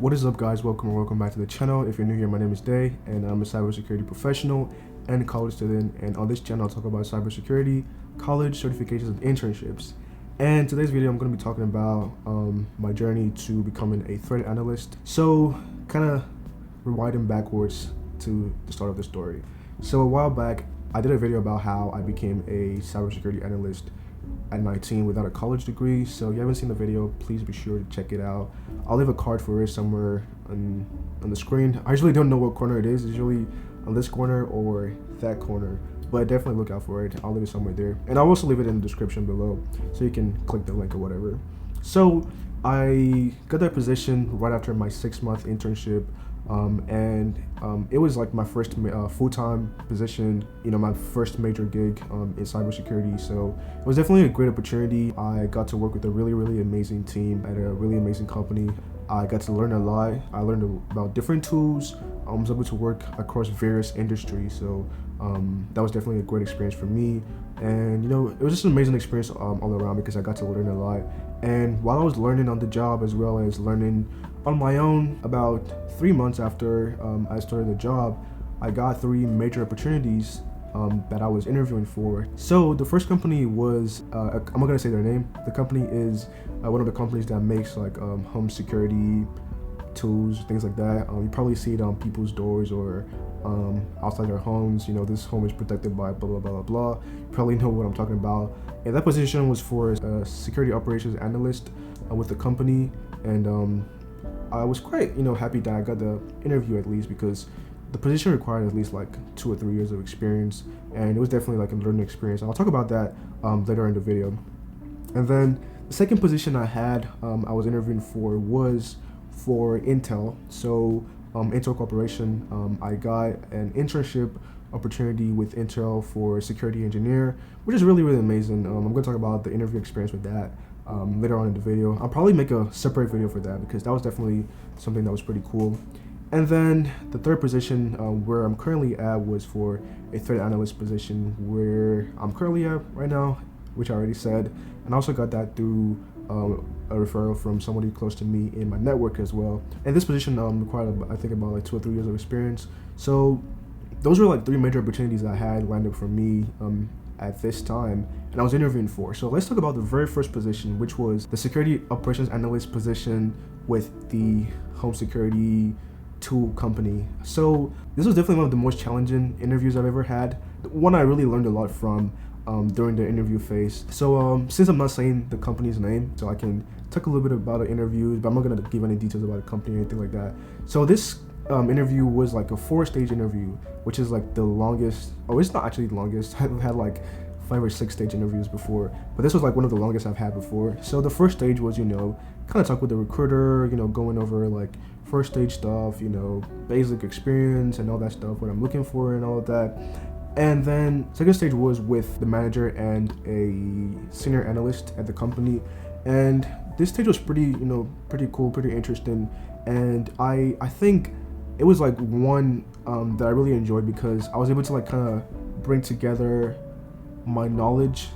What is up, guys? Welcome back to the channel. If you're new here, my name is Day and I'm a cybersecurity professional and college student, and on this channel I'll talk about cybersecurity, college certifications, and internships. And today's video I'm going to be talking about my journey to becoming a threat analyst. So kind of rewinding backwards to the start of the story. So a while back I did a video about how I became a cybersecurity analyst at 19 without a college degree. So if you haven't seen the video, please be sure to check it out. I'll leave a card for it somewhere on the screen. I usually don't know what corner it is. It's usually on this corner or that corner, but definitely look out for it. I'll leave it somewhere there, and I'll also leave it in the description below so you can click the link or whatever. So I got that position right after my 6-month internship, and it was like my first full-time position, my first major gig in cybersecurity. So it was definitely a great opportunity. I got to work with a really amazing team at a really amazing company. I got to learn a lot. I learned about different tools. I was able to work across various industries. So that was definitely a great experience for me. And it was just an amazing experience all around because I got to learn a lot. And while I was learning on the job as well as learning on my own, about 3 months after I started the job, I got 3 major opportunities that I was interviewing for. So the first company was, I'm not gonna say their name. The company is one of the companies that makes like home security tools, things like that. You probably see it on people's doors or outside their homes. This home is protected by blah blah blah blah blah. You probably know what I'm talking about. And that position was for a security operations analyst with the company, and I was quite happy that I got the interview, at least because the position required at least like 2 or 3 years of experience, and it was definitely like a learning experience. I'll talk about that later in the video. And then the second position I had, I was interviewing for, was for Intel. So Intel Corporation, I got an internship opportunity with Intel for security engineer, which is really amazing. I'm going to talk about the interview experience with that later on in the video. I'll probably make a separate video for that because that was definitely something that was pretty cool. And then the third position where I'm currently at was for a threat analyst position, where I'm currently at right now, which I already said. And I also got that through a referral from somebody close to me in my network as well. And this position required, I think, about like 2 or 3 years of experience. So those were like 3 major opportunities I had lined up for me at this time, and I was interviewing for. So let's talk about the very first position, which was the security operations analyst position with the home security tool company. So this was definitely one of the most challenging interviews I've ever had, one I really learned a lot from during the interview phase. So since I'm not saying the company's name, so I can talk a little bit about the interview, but I'm not going to give any details about the company or anything like that. So this interview was like a 4-stage interview, which is like the longest. Oh, it's not actually the longest. I've had like 5 or 6 stage interviews before, but this was like one of the longest I've had before. So the first stage was, kind of talk with the recruiter, going over like first stage stuff, basic experience and all that stuff, what I'm looking for and all of that. And then second stage was with the manager and a senior analyst at the company. And this stage was pretty cool, pretty interesting. And I think it was like one that I really enjoyed because I was able to like kind of bring together my knowledge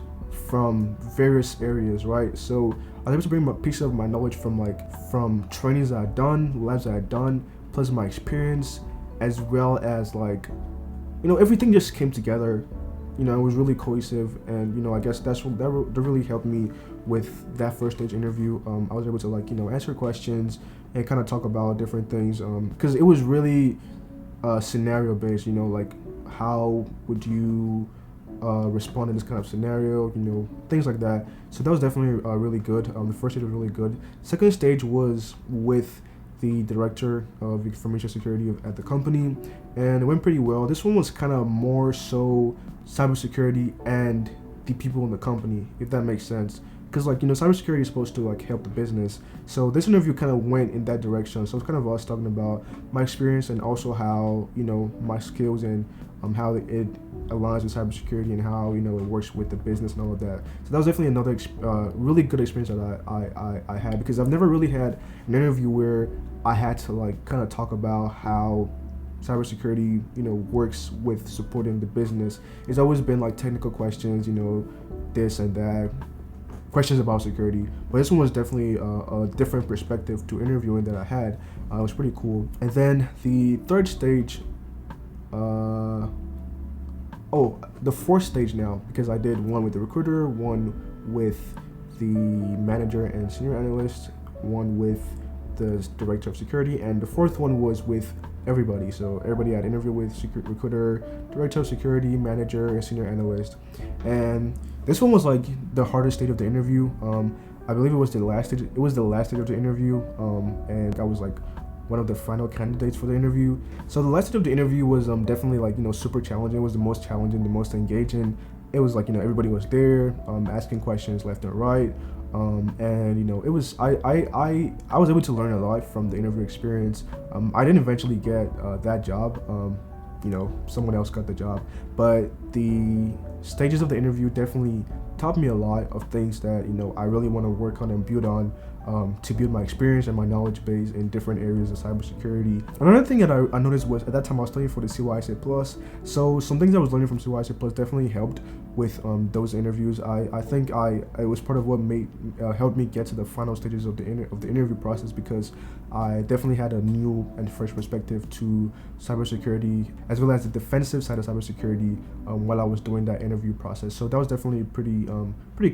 from various areas, right? So I was able to bring a piece of my knowledge from trainings that I'd done, labs that I'd done, plus my experience, as well as like, everything just came together. It was really cohesive, and I guess that really helped me with that first stage interview. I was able to like answer questions and kind of talk about different things because it was really scenario based. Like how would you respond in this kind of scenario, things like that. So that was definitely really good. The first stage was really good. Second stage was with the director of information security at the company, and it went pretty well. This one was kind of more so cybersecurity and the people in the company, if that makes sense, because like cybersecurity is supposed to like help the business. So this interview kind of went in that direction. So it's kind of us talking about my experience and also how my skills and how it aligns with cybersecurity and how it works with the business and all of that. So that was definitely another really good experience that I had, because I've never really had an interview where I had to like kind of talk about how cybersecurity works with supporting the business. It's always been like technical questions, this and that, questions about security. But this one was definitely a different perspective to interviewing that I had. It was pretty cool. And then the third stage, the fourth stage now, because I did one with the recruiter, one with the manager and senior analyst, one with the director of security, and the fourth one was with everybody. So everybody I'd interview with: recruiter, director of security, manager, and senior analyst. And this one was like the hardest stage of the interview. I believe it was the last stage. It was the last stage of the interview, and I was like one of the final candidates for the interview. So the last stage of the interview was definitely like super challenging. It was the most challenging, the most engaging. It was like everybody was there, asking questions left and right. And it was I was able to learn a lot from the interview experience. I didn't eventually get that job. Someone else got the job, but the stages of the interview definitely taught me a lot of things that I really want to work on and build on, to build my experience and my knowledge base in different areas of cybersecurity. Another thing that I noticed was, at that time I was studying for the CYSA Plus, so some things I was learning from CYSA Plus definitely helped with those interviews. I think it was part of what helped me get to the final stages of the interview process, because I definitely had a new and fresh perspective to cybersecurity, as well as the defensive side of cybersecurity, while I was doing that interview process. So that was definitely pretty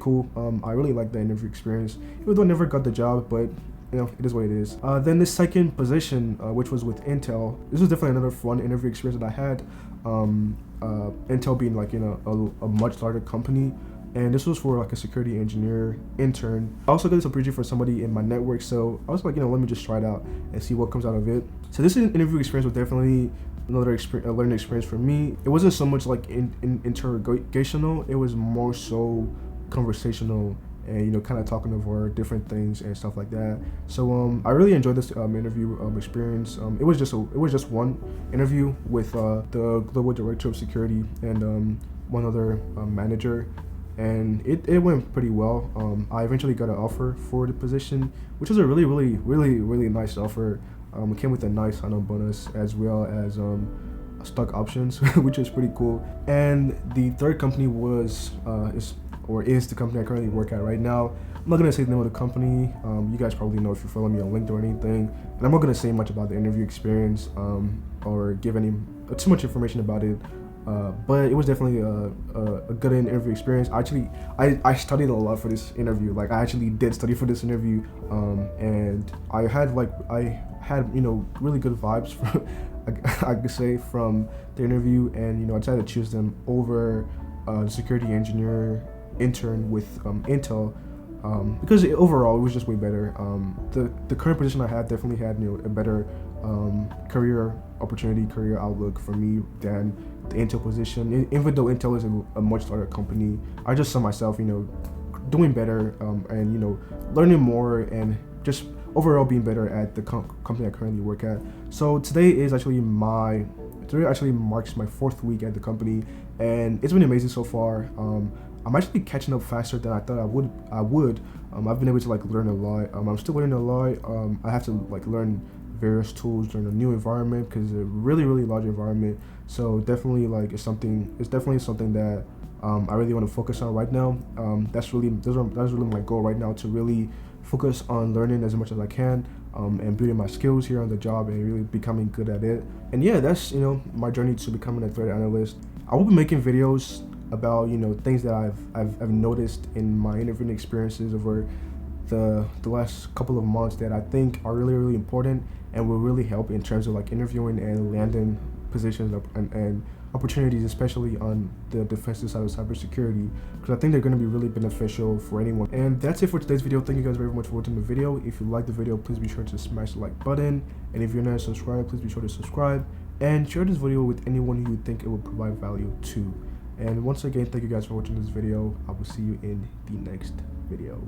cool. I really liked the interview experience, even though I never got the job, but it is what it is. Then the second position, which was with Intel, this was definitely another fun interview experience that I had. Intel being like a much larger company, and this was for like a security engineer intern. I also got this opportunity for somebody in my network, so I was like, let me just try it out and see what comes out of it. So this interview experience was definitely another learning experience for me. It wasn't so much like interrogational, it was more so conversational, and kind of talking over different things and stuff like that. So I really enjoyed this interview experience. It was just one interview with the global director of security and one other manager, and it went pretty well. I eventually got an offer for the position, which was a really nice offer. It came with a nice sign-on bonus, as well as stock options, which is pretty cool. And the third company is the company I currently work at right now. I'm not gonna say the name of the company. You guys probably know if you follow me on LinkedIn or anything. And I'm not gonna say much about the interview experience or give any too much information about it. But it was definitely a good interview experience. I studied a lot for this interview. Like, I actually did study for this interview, and I had really good vibes from, I could say, from the interview, and I decided to choose them over the security engineer intern with Intel, because overall it was just way better. The current position I have definitely had a better career opportunity, career outlook for me than the Intel position. Even though Intel is a much larger company, I just saw myself doing better, and learning more, and just overall being better at the company I currently work at. So today actually marks my 4th week at the company, and it's been amazing so far. I'm actually catching up faster than I thought I would. I've been able to learn a lot. I'm still learning a lot. I have to learn various tools, learn a new environment, because it's a really large environment. So definitely it's definitely something that I really want to focus on right now. That's really my goal right now, to really focus on learning as much as I can, and building my skills here on the job and really becoming good at it. And yeah, that's my journey to becoming a threat analyst. I will be making videos about things that I've noticed in my interviewing experiences over the last couple of months that I think are really important and will really help in terms of interviewing and landing positions and opportunities, especially on the defensive side of cybersecurity, because I think they're going to be really beneficial for anyone. And that's it for today's video. Thank you guys very much for watching the video. If you like the video, please be sure to smash the like button, and if you're not subscribed, please be sure to subscribe and share this video with anyone who you think it will provide value to. And once again, thank you guys for watching this video. I will see you in the next video.